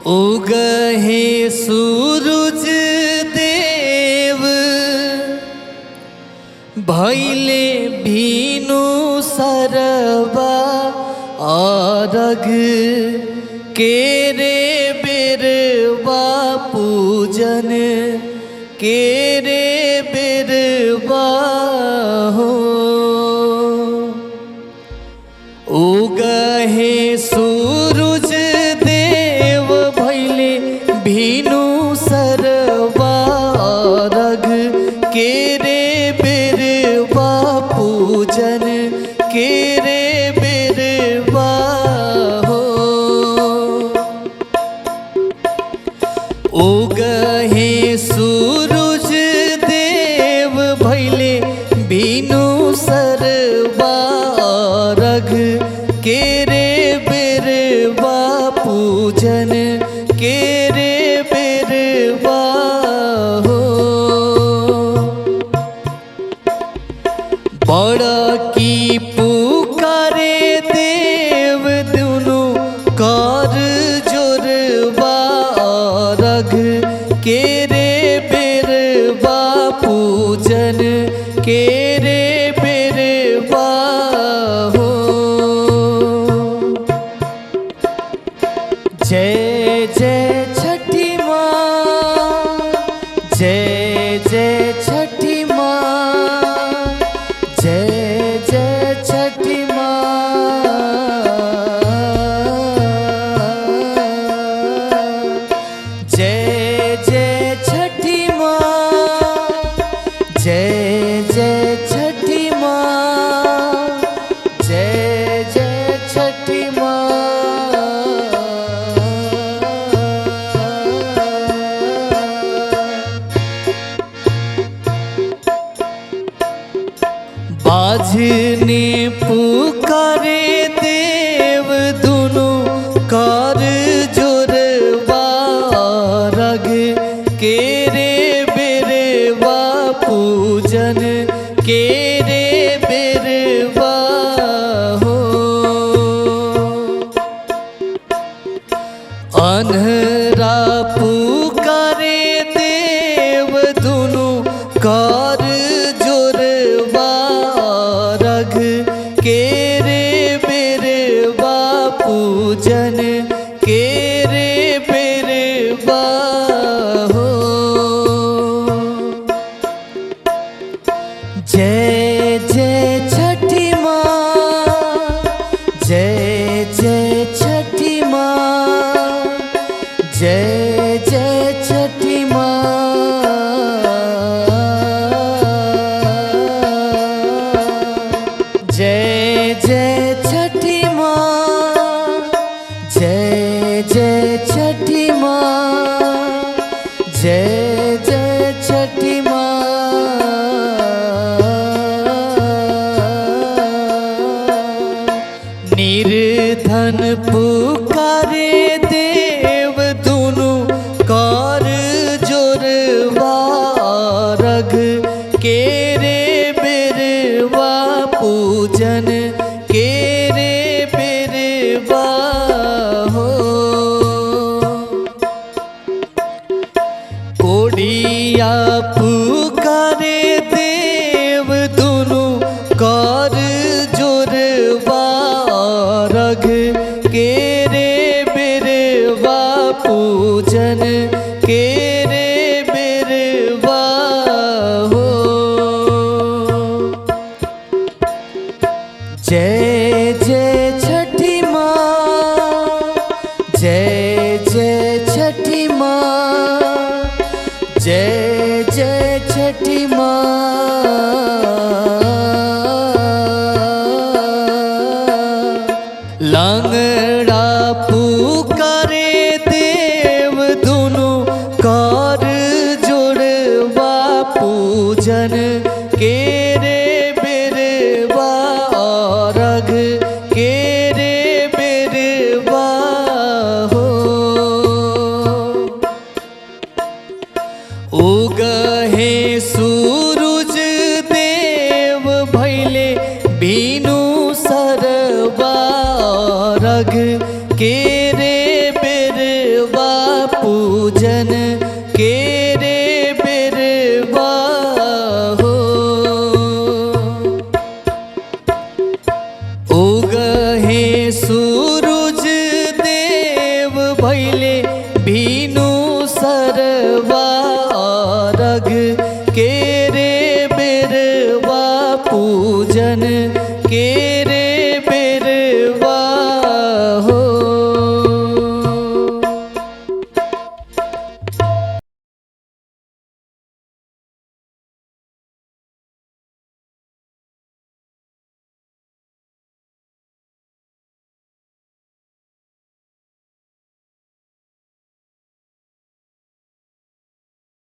उगहे सूरज देव भैले भीनु सरबा आरग केरे बेरवा पूजन केरे बेरवा हो। उगहे सूरज देव भैले भीनु सरबा आरग केरे बेरवा पूजन केरे बेरवा हो। उगहे सूरज देव भैले भीनु सरबा आरग केरे बेरवा पूजन केरे बेरवा हो। बड़ा की पुकारे देव दुनु कर जोरबा आरग केरे बेरवा पूजन केरे बेरवा हो। जय जय छठी माँ जय जय छठी माँ जय जय छठी माँ जय जय छठी माँ जय जय छठी माँ जय जय छठी माँ। बाजने पुकारे देव दुनु कर जोरबा आरग केरे बेरवा पूजन केरे बेरवा हो। अन्हरा पुकारे देव दुनु कर जोरबा आरग केरे बेरवा पूजन केरे बेरवा हो। जय जय छठी माँ जय जय छठी माँ जय जय छठी माँ जय जय छठी माँ जय जय छठी माँ जय जय छठी माँ। निर्धन पुकारे देव दुनु कर जोरबा आरग केरे बेरवा पूजन केरे बेरवा हो। कोडिया पुकारे देव दुनु कर जोरबा आरग केरे बेरवा पूजन केरे बेरवा हो। जय जय छठी माँ जय जय छठी माँ जय जय छठी माँ। लांगड़ा पुकारे देव दुनु सूरज देव भैले भीनु सरवा रग के रे बेरवा पूजन के